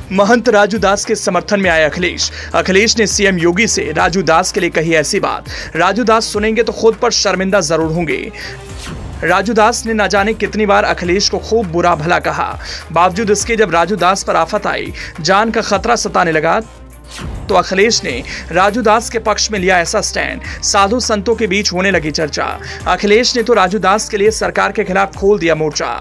महंत राजू दास के समर्थन में आए अखिलेश ने सीएम योगी से राजू दास के लिए कही ऐसी बात। राजू दास सुनेंगे तो खुद पर शर्मिंदा जरूर होंगे। राजू दास ने न जाने कितनी बार अखिलेश को खूब बुरा भला कहा। बावजूद इसके जब राजू दास पर आफत आई, जान का खतरा सताने लगा, तो अखिलेश ने राजू दास के पक्ष में लिया ऐसा स्टैंड। साधु संतों के बीच होने लगी चर्चा। अखिलेश ने तो राजू दास के लिए सरकार के खिलाफ खोल दिया मोर्चा।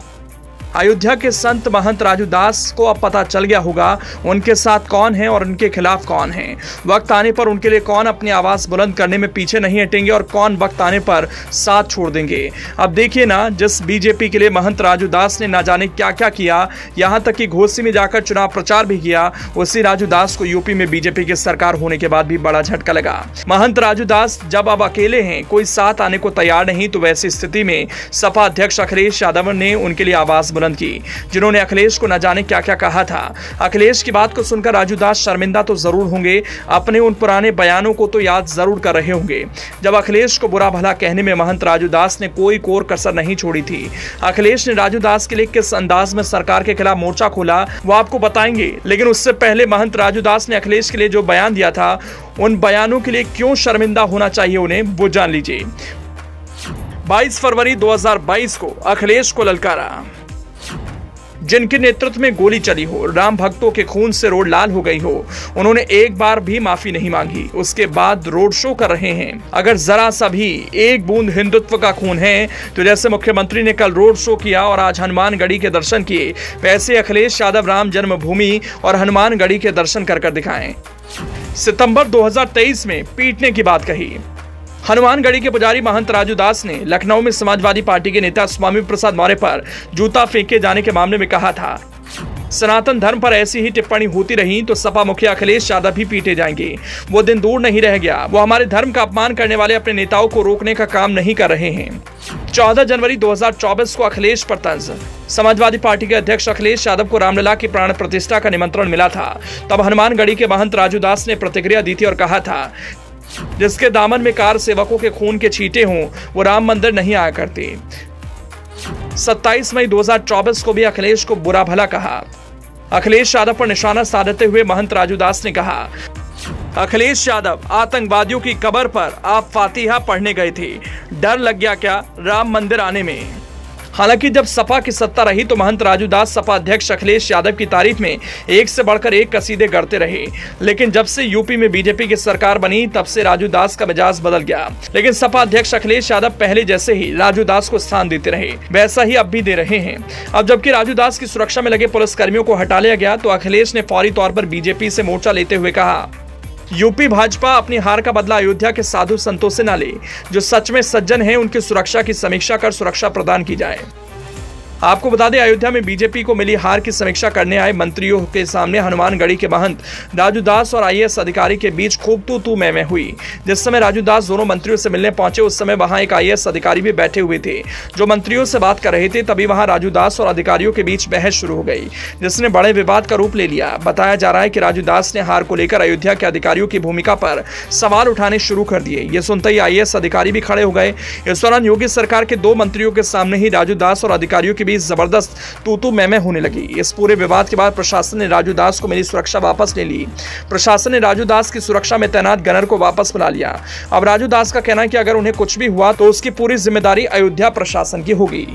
अयोध्या के संत महंत राजू दास को अब पता चल गया होगा उनके साथ कौन है और उनके खिलाफ कौन है। वक्त आने पर उनके लिए कौन अपनी आवाज बुलंद करने में पीछे नहीं हटेंगे और कौन वक्त आने पर साथ छोड़ देंगे। अब देखिए ना, जिस बीजेपी के लिए महंत राजू दास ने ना जाने क्या क्या किया, यहां तक कि घोसी में जाकर चुनाव प्रचार भी किया, उसी राजू दास को यूपी में बीजेपी की सरकार होने के बाद भी बड़ा झटका लगा। महंत राजू दास जब अब अकेले हैं, कोई साथ आने को तैयार नहीं, तो वैसी स्थिति में सपा अध्यक्ष अखिलेश यादव ने उनके लिए आवाज बुलंद की, जिन्होंने अखिलेश को न जाने क्या क्या कहा था। अखिलेश की बात को सुनकर राजू दास शर्मिंदा तो जरूर होंगे, अपने उन पुराने बयानों को तो याद जरूर कर रहे होंगे जब अखिलेश को बुरा भला कहने में महंत राजू दास ने कोई कोर कसर नहीं छोड़ी थी। अखिलेश ने राजू दास के लिए किस अंदाज में सरकार के खिलाफ मोर्चा खोला, वो आपको बताएंगे, लेकिन उससे पहले महंत राजू दास ने अखिलेश के लिए जो बयान दिया था, उन बयानों के लिए क्यों शर्मिंदा होना चाहिए उन्हें, वो जान लीजिए। 22 फरवरी 2022 को अखिलेश को ललकारा। जिनके नेतृत्व में गोली चली हो, राम भक्तों के खून से रोड लाल हो गई हो, उन्होंने एक बार भी माफी नहीं मांगी। उसके बाद रोड शो कर रहे हैं। अगर जरा सा भी एक बूंद हिंदुत्व का खून है, तो जैसे मुख्यमंत्री ने कल रोड शो किया और आज हनुमानगढ़ी के दर्शन किए, वैसे अखिलेश यादव राम जन्मभूमि और हनुमानगढ़ी के दर्शन कर दिखाएं। सितंबर 2023 में पीटने की बात कही। हनुमानगढ़ी के पुजारी महंत राजू दास ने लखनऊ में समाजवादी पार्टी के नेता स्वामी प्रसाद मौर्य पर जूता फेंके जाने के मामले में कहा था, सनातन धर्म पर ऐसी ही टिप्पणी होती रही तो सपा मुखिया अखिलेश यादव भी पीटे जाएंगे। वो दिन दूर नहीं रह गया। वो हमारे धर्म का अपमान करने वाले अपने नेताओं को रोकने का काम नहीं कर रहे हैं। 14 जनवरी 2024 को अखिलेश पर तंज। समाजवादी पार्टी के अध्यक्ष अखिलेश यादव को रामलला की प्राण प्रतिष्ठा का निमंत्रण मिला था। तब हनुमानगढ़ी के महंत राजू दास ने प्रतिक्रिया दी थी और कहा था, जिसके दामन में कार सेवकों के खून के छींटे हों, वो राम मंदिर नहीं आया करते। 27 मई 2024 को भी अखिलेश को बुरा भला कहा। अखिलेश यादव पर निशाना साधते हुए महंत राजू दास ने कहा, अखिलेश यादव, आतंकवादियों की कब्र पर आप फातिहा पढ़ने गए थे, डर लग गया क्या राम मंदिर आने में। हालांकि जब सपा की सत्ता रही तो महंत राजू दास सपा अध्यक्ष अखिलेश यादव की तारीफ में एक से बढ़कर एक कसीदे गढ़ते रहे, लेकिन जब से यूपी में बीजेपी की सरकार बनी तब से राजू दास का मिजाज बदल गया। लेकिन सपा अध्यक्ष अखिलेश यादव पहले जैसे ही राजू दास को स्थान देते रहे, वैसा ही अब भी दे रहे हैं। अब जबकि राजू दास की सुरक्षा में लगे पुलिसकर्मियों को हटा लिया गया, तो अखिलेश ने फौरी तौर पर बीजेपी से मोर्चा लेते हुए कहा, यूपी भाजपा अपनी हार का बदला अयोध्या के साधु संतों से न ले। जो सच में सज्जन हैं, उनकी सुरक्षा की समीक्षा कर सुरक्षा प्रदान की जाए। आपको बता दें, अयोध्या में बीजेपी को मिली हार की समीक्षा करने आए मंत्रियों के सामने हनुमानगढ़ी के महंत राजू दास और आईएएस अधिकारी के बीच खूब तू मैं हुई। जिस समय राजू दास दोनों मंत्रियों से मिलने पहुंचे, उस समय वहां एक आईएएस अधिकारी भी बैठे हुए थे जो मंत्रियों से बात कर रहे थे। तभी वहां राजू दास और अधिकारियों के बीच बहस शुरू हो गई, जिसने बड़े विवाद का रूप ले लिया। बताया जा रहा है कि राजू दास ने हार को लेकर अयोध्या के अधिकारियों की भूमिका पर सवाल उठाने शुरू कर दिए। ये सुनते ही आईएएस अधिकारी भी खड़े हो गए। इस दौरान योगी सरकार के 2 मंत्रियों के सामने ही राजू दास और अधिकारियों के बीच जबरदस्त तू मैं होने लगी। इस पूरे विवाद के बाद प्रशासन ने राजू दास को मिली सुरक्षा वापस ले ली। प्रशासन ने राजू दास की सुरक्षा में तैनात गनर को वापस बुला लिया। अब राजू दास का कहना है कि अगर उन्हें कुछ भी हुआ तो उसकी पूरी जिम्मेदारी अयोध्या प्रशासन की होगी।